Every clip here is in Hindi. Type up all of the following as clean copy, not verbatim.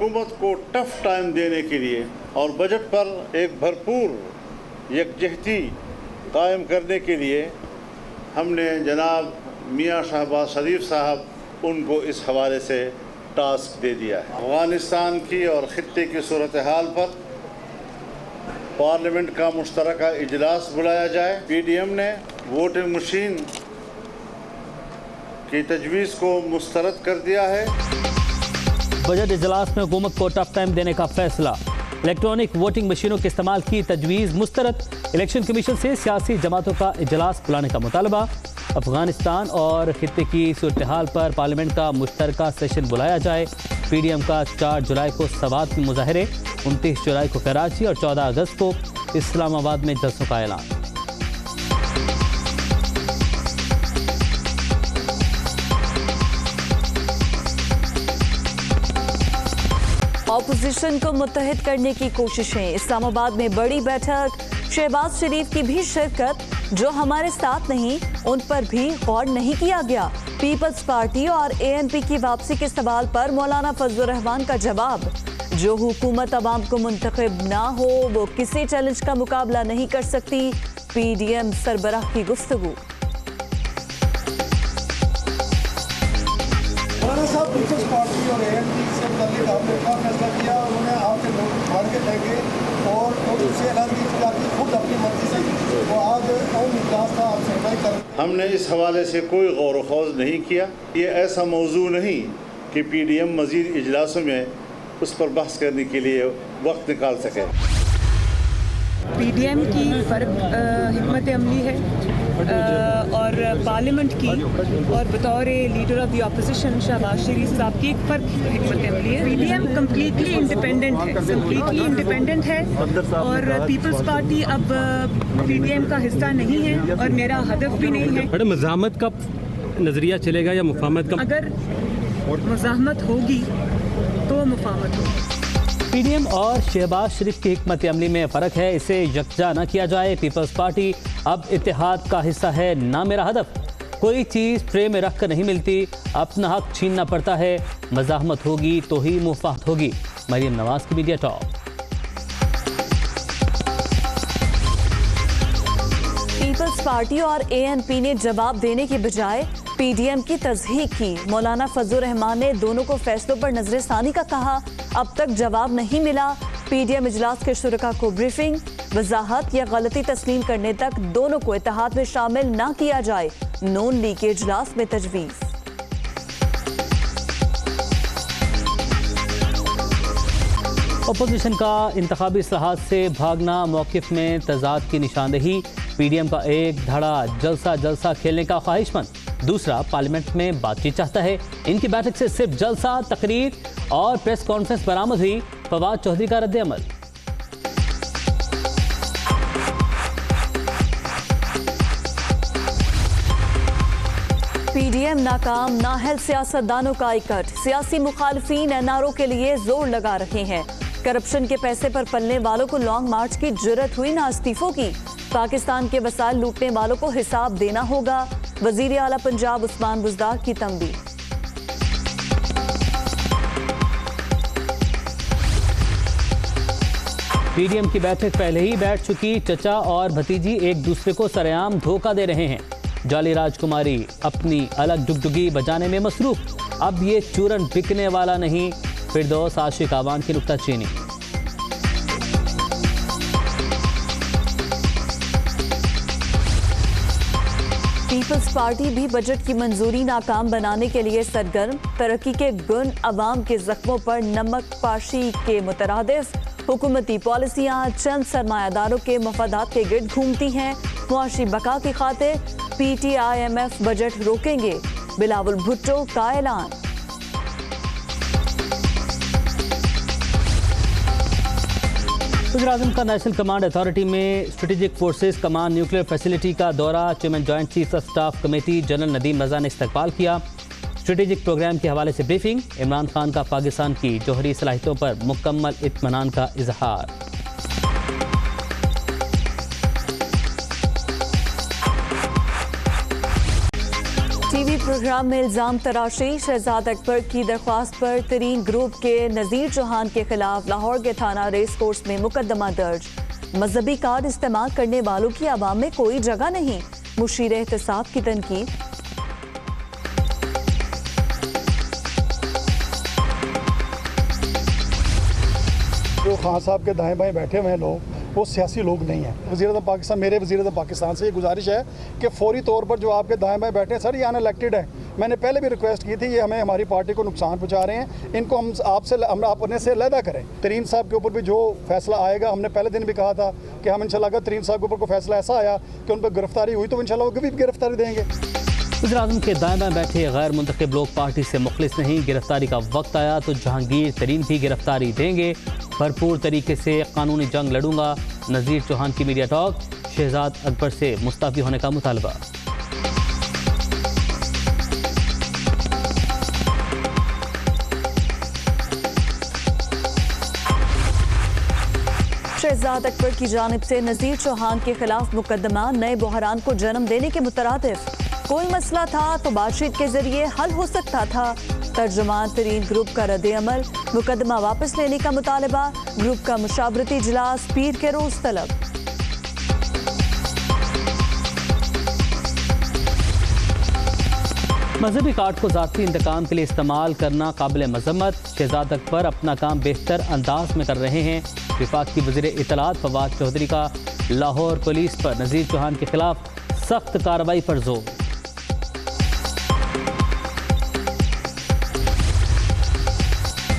हुकूमत को टफ टाइम देने के लिए और बजट पर एक भरपूर यकजहती कायम करने के लिए हमने जनाब मियाँ शहबाज शरीफ साहब उनको इस हवाले से टास्क दे दिया है। अफ़गानिस्तान की और ख़ित्ते की सूरत हाल पर पार्लियामेंट का मुश्तरका इजलास बुलाया जाए। पीडीएम ने वोटिंग मशीन की तजवीज़ को मुस्तरद कर दिया है। बजट इजलास में हुकूमत को टफ टाइम देने का फैसला। इलेक्ट्रॉनिक वोटिंग मशीनों के इस्तेमाल की तजवीज़ मुस्तरद। इलेक्शन कमीशन से सियासी जमातों का इजलास बुलाने का मुतालबा। अफगानिस्तान और खित्ते की सूरत हाल पर पार्लियामेंट का मुश्तरका सेशन बुलाया जाए। पीडीएम का 4 जुलाई को सवात के मुजाहरे, 29 जुलाई को कराची और 14 अगस्त को इस्लामाबाद में जलसों का ऐलान। ऑपोजिशन को मुत्तहिद करने की कोशिशें। इस्लामाबाद में बड़ी बैठक, शहबाज शरीफ की भी शिरकत। जो हमारे साथ नहीं उन पर भी गौर नहीं किया गया। पीपल्स पार्टी और एएनपी की वापसी के सवाल पर मौलाना फजलुर रहमान का जवाब। जो हुकूमत अवाम को मुंतखब ना हो वो किसी चैलेंज का मुकाबला नहीं कर सकती। पीडीएम सरबराह की गुफ्तगू। साहब पीपल्स पार्टी और एएनपी से मुताल्लिक़ आपने क्या फैसला किया? उन्होंने आपके नोट फाड़ के फेंके और उनसे ऐलान किया कि खुद अपनी मर्जी से वो आज कौन इजलास का आप सुनवाई कर। हमने इस हवाले से कोई गौर ख़ौज़ नहीं किया। ये ऐसा मौजू नहीं कि पीडीएम मज़ीद इजलासों में उस पर बहस करने के लिए वक्त निकाल सके। पीडीएम की फ़र्क हिकमत अमली है और पार्लियामेंट की और बतौर leader of the opposition Shahbaz Sharif साहब की एक फ़र्क हिकमत अमली है। पीडीएम कम्प्लीटली इंडिपेंडेंट है और पीपल्स पार्टी अब पीडीएम का हिस्सा नहीं है और मेरा हदफ भी नहीं है। मैडम मज़ाहमत का नज़रिया चलेगा या मुफाहमत का? अगर मज़ाहमत होगी तो मुफाहमत होगी। पीडीएम और शहबाज शरीफ की हिकमत अमली में फ़र्क है, इसे यकजा न किया जाए। पीपल्स पार्टी अब इत्तेहाद का हिस्सा है, ना मेरा हदफ। कोई चीज़ ट्रे में रख कर नहीं मिलती, अपना हक छीनना पड़ता है। मज़ाहमत होगी तो ही मुफाहमत होगी। मरियम नवाज की मीडिया टॉक। पीपल्स पार्टी और एएनपी ने जवाब देने की बजाय पीडीएम की तस्दीक की। मौलाना फजलुर रहमान ने दोनों को फैसलों पर नजरसानी का कहा। अब तक जवाब नहीं मिला। पीडीएम इजलास के शुरका को ब्रीफिंग। वजाहत या गलती तस्लीम करने तक दोनों को इत्तेहाद में शामिल ना किया जाए। नून लीग के इजलास में तजवीज़। अपोजिशन का इंतखाबी इस्लाहात से भागना, मौक़िफ़ में तज़ाद की निशानदेही। पीडीएम का एक धड़ा जलसा खेलने का ख्वाहिशमंद, दूसरा पार्लियामेंट में बातचीत चाहता है। इनकी बैठक से सिर्फ जलसा, तकरीर और प्रेस कॉन्फ्रेंस बरामद हुई। फवाद चौधरी का रद्द-ए-अमल। पीडीएम नाकाम, नाहल सियासतदानों का इकट्ठ। सियासी मुखालफीन एनआरओ के लिए जोर लगा रहे हैं। करप्शन के पैसे पर पलने वालों को लॉन्ग मार्च की जुर्रत हुई ना इस्तीफों की। पाकिस्तान के वसाइल लूटने वालों को हिसाब देना होगा। वजीर आला पंजाब उस्मान बुज़दार की तंबीह। पीडीएम की बैठक पहले ही बैठ चुकी। चचा और भतीजी एक दूसरे को सरेआम धोखा दे रहे हैं। जाली राजकुमारी अपनी अलग डुगडुगी बजाने में मसरूफ। अब ये चूरन बिकने वाला नहीं। फिरदौस आशिक आवान की नुक्ताचीनी। पीपल्स पार्टी भी बजट की मंजूरी नाकाम बनाने के लिए सरगर्म। तरक्की के गुण अवाम के जख्मों पर नमक पाशी के मुतरादिफ। हुकूमती पॉलिसियाँ चंद सरमायादारों के मफादात के गिर्द घूमती हैं। मुआशी बका की खातिर PTIMF बजट रोकेंगे। बिलावल भुट्टो का ऐलान। वज़ीर-ए-आज़म का नेशनल कमांड अथॉरिटी में strategic forces command nuclear facility का दौरा। Chairman joint chief of staff committee general Nadeem Raza ने इस्तकबाल किया। स्ट्रेटेजिक प्रोग्राम के हवाले से ब्रीफिंग। इमरान खान का पाकिस्तान की जौहरी सलाहियतों पर मुकम्मल इत्मीनान का इजहार। टीवी प्रोग्राम में इल्जाम तराशी, शहजाद अकबर की दरख्वास्त पर तरीन ग्रुप के नज़ीर चौहान के खिलाफ लाहौर के थाना रेस कोर्स में मुकदमा दर्ज। मजहबी कार्ड इस्तेमाल करने वालों की आवाम में कोई जगह नहीं, मुशीर एहतसाब की तनकीद। जो खान साहब के दाएं बाएं बैठे हुए हैं लोग, वो सियासी लोग नहीं हैं। वज़ीर-ए-आज़म पाकिस्तान, मेरे वज़ीर-ए-आज़म पाकिस्तान से ये गुजारिश है कि फौरी तौर पर जो आपके दाएं बाएं बैठे हैं, सर ये अनइलेक्टेड है। मैंने पहले भी रिक्वेस्ट की थी, ये हमें हमारी पार्टी को नुकसान पहुंचा रहे हैं, इनको हम अपने से अलहदा करें। तरीन साहब के ऊपर भी जो फैसला आएगा, हमने पहले दिन भी कहा था कि हम इंशाल्लाह अगर तरीन साहब के ऊपर कोई फैसला ऐसा आया कि उन पर गिरफ्तारी हुई तो इंशाल्लाह वो भी गिरफ्तारी देंगे। वज़ीर-ए-आज़म के दाएं बाएं बैठे गैर मुंतखब लोग पार्टी से मुखलिस नहीं, गिरफ्तारी का वक्त आया तो जहांगीर तरीन भी गिरफ्तारी देंगे, भरपूर तरीके से कानूनी जंग लड़ूंगा। नज़ीर चौहान की मीडिया टॉक, शहजाद अकबर से मुस्तफ़ी होने का मुतालबा। शहजाद अकबर की जानिब से नज़ीर चौहान के खिलाफ मुकदमा नए बहरान को जन्म देने के मुतरादिफ। कोई मसला था तो बातचीत के जरिए हल हो सकता था। तर्जुमान तरीन ग्रुप का रद्द अमल, मुकदमा वापस लेने का मुतालबा, ग्रुप का मुशावरती इजलास पीर के रोज तलब। मजहबी कार्ड को ज़ाती इंतकाम के लिए इस्तेमाल करना काबिल मजम्मत। शहजाद अकबर अपना काम बेहतर अंदाज में कर रहे हैं। विफाक की वज़ीर इत्तलात फवाद चौधरी का लाहौर पुलिस पर नज़ीर चौहान के खिलाफ सख्त कार्रवाई पर जोर।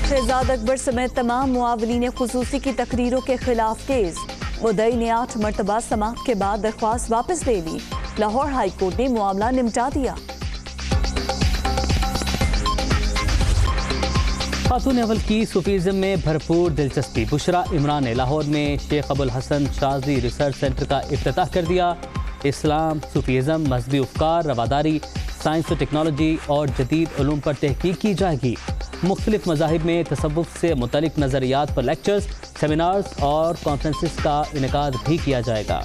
शहजाद अकबर समेत तमाम मुआवलीन खुसूसी की तकरीरों के खिलाफ केस। मुद्दई ने 8 मरतबा समाअत के बाद दरख्वास्त वापस ले ली। लाहौर हाई कोर्ट ने मामला निपटा दिया। खातून अव्वल की सूफीज़म में भरपूर दिलचस्पी। बुशरा इमरान ने लाहौर में शेख अबुल हसन शाज़ी रिसर्च सेंटर का इफ्तिताह कर दिया। इस्लाम, सूफीज़म, मजहबी अफकार, रवादारी, साइंस और टेक्नोलॉजी और जदीद उलूम पर तहकीक की जाएगी। मुख्तलिफ मज़ाहिब में तसव्वुफ़ से मुतल्लिक़ नज़रियात पर लेक्चर्स, सेमिनार्स और कॉन्फ्रेंसेस का इनेकाद भी किया जाएगा।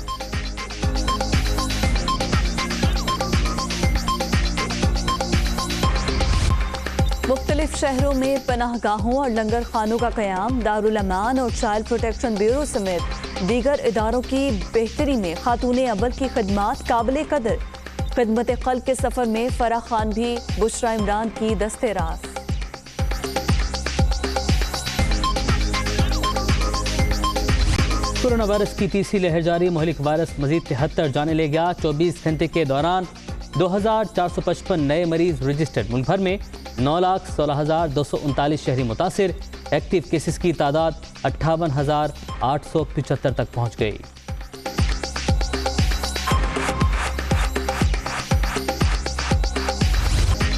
मुख्तलिफ शहरों में पनाहगाहों और लंगर खानों का क़याम। दारुल अमान और चाइल्ड प्रोटेक्शन ब्यूरो समेत दीगर इदारों की बेहतरी में खातून अव्वल की खदमात काबिल कदर। खिदमत खल्क़ के सफ़र में फराह खान भी बुशरा इमरान की दस्ते रास। कोरोना वायरस की तीसरी लहर जारी। मुहलिक वायरस मजीद 73 जाने ले गया। 24 घंटे के दौरान 2455 नए मरीज रजिस्टर्ड। मुल्क भर में 9,16,239 शहरी मुतासिर। एक्टिव केसेस की तादाद 58,875 तक पहुँच गई।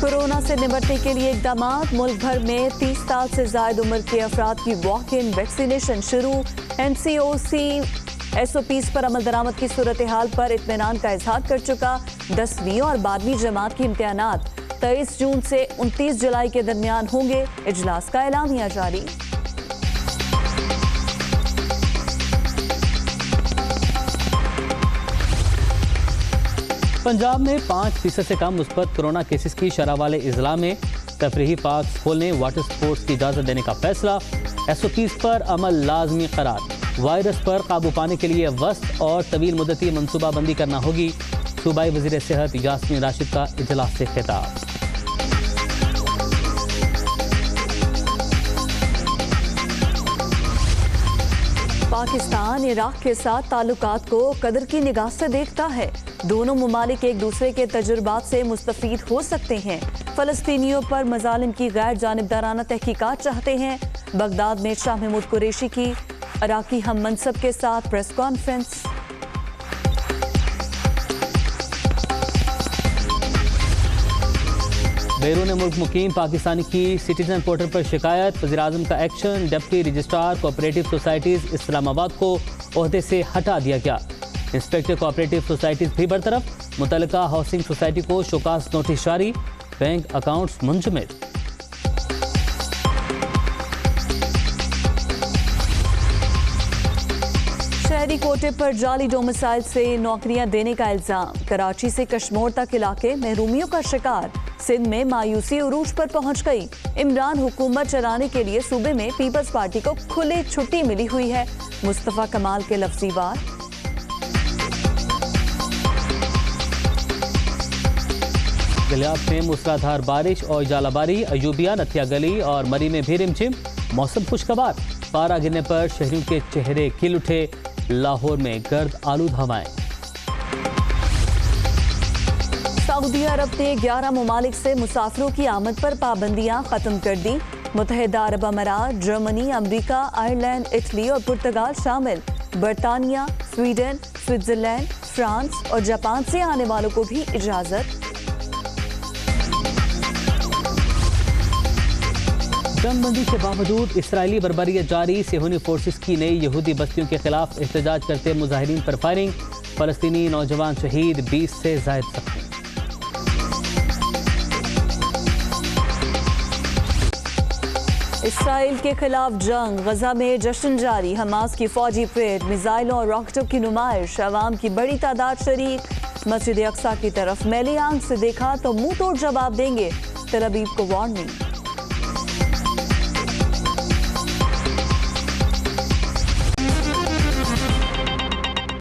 कोरोना से निपटने के लिए इक़दामात। मुल्क भर में 30 साल से ज़ायद उम्र के अफराद की वॉक इन वैक्सीनेशन शुरू। NCOC SOPs पर अमल दरामद की सूरत हाल पर इत्मीनान का इजहार कर चुका। 10वीं और 12वीं जमात की इम्तिहानात 23 जून से 29 जुलाई के दरमियान होंगे। इजलास का एलामिया जारी। पंजाब में 5% से कम मुस्बत कोरोना केसेस की शरह वाले इजला में तफरीही पार्क खोलने, वाटर स्पोर्ट्स की इजाज़त देने का फैसला। SOPs पर अमल लाजमी करार। वायरस पर काबू पाने के लिए वस्त और तवील मुद्दती मनसूबाबंदी करना होगी। सूबाई वज़ीर सेहत यास्मीन राशिद का इजलास से खिताब। पाकिस्तान इराक के साथ ताल्लुकात को कदर की निगाह से देखता है। दोनों ममालिक एक दूसरे के तजुर्बात से मुस्तफीद हो सकते हैं। फ़लस्तीनियों पर मजालिम की गैर जानिबदाराना तहकीकात चाहते हैं। बगदाद में शाह महमूद कुरैशी की अराकी हम मनसब के साथ प्रेस कॉन्फ्रेंस। बैरून मुल्क मुकीम पाकिस्तानी की सिटीजन पोर्टल पर शिकायत। वज़ीर-ए-आज़म का action. Deputy registrar cooperative societies Islamabad को ओहदे से हटा दिया गया। इंस्पेक्टर कोऑपरेटिव सोसाइटीज़ भी बरतरफ। मुतल्लिका हाउसिंग सोसाइटी को शोकास नोटिस जारी। बैंक अकाउंट्स मुंजमद। शहरी कोटे पर जाली डोमिसाइल से नौकरियां देने का इल्जाम। कराची से कश्मीर तक इलाके महरूमियों का शिकार। सिंध में मायूसी उरूज पर पहुंच गई। इमरान हुकूमत चलाने के लिए सूबे में पीपल्स पार्टी को खुली छुट्टी मिली हुई है। मुस्तफा कमाल के लफ्जी वार। गलियात में मूसलाधार बारिश और जालाबारी। अयूबिया, नथिया गली और मरी में भी रिमझिम। मौसम खुशगवार। पारा गिरने पर शहरियों के चेहरे खिल उठे। लाहौर में गर्द आलूद हवाएं। सऊदी अरब ने 11 ममालिक से मुसाफिरों की आमद पर पाबंदियां खत्म कर दी। मुत्तहिदा अरब अमारात, जर्मनी, अमेरिका, आयरलैंड, इटली और पुर्तगाल शामिल। बरतानिया, स्वीडन, स्विट्जरलैंड, फ्रांस और जापान से आने वालों को भी इजाजत। जंगबंदी के बावजूद इसराइली बर्बरियत जारी। सेहूनी फोर्सेस की नई यहूदी बस्तियों के खिलाफ एहतजाज करते मुजाहिरीन पर फायरिंग। फलस्तीनी नौजवान शहीद, 20 से जायद जख्मी। इसराइल के खिलाफ जंग। गजा में जश्न जारी। हमास की फौजी परेड, मिसाइलों और रॉकेटों की नुमाइश। अवाम की बड़ी तादाद शरीक। मस्जिद अक्सा की तरफ मैली आंख से देखा तो मुंह तोड़ जवाब देंगे। तल अवीव को वार्निंग।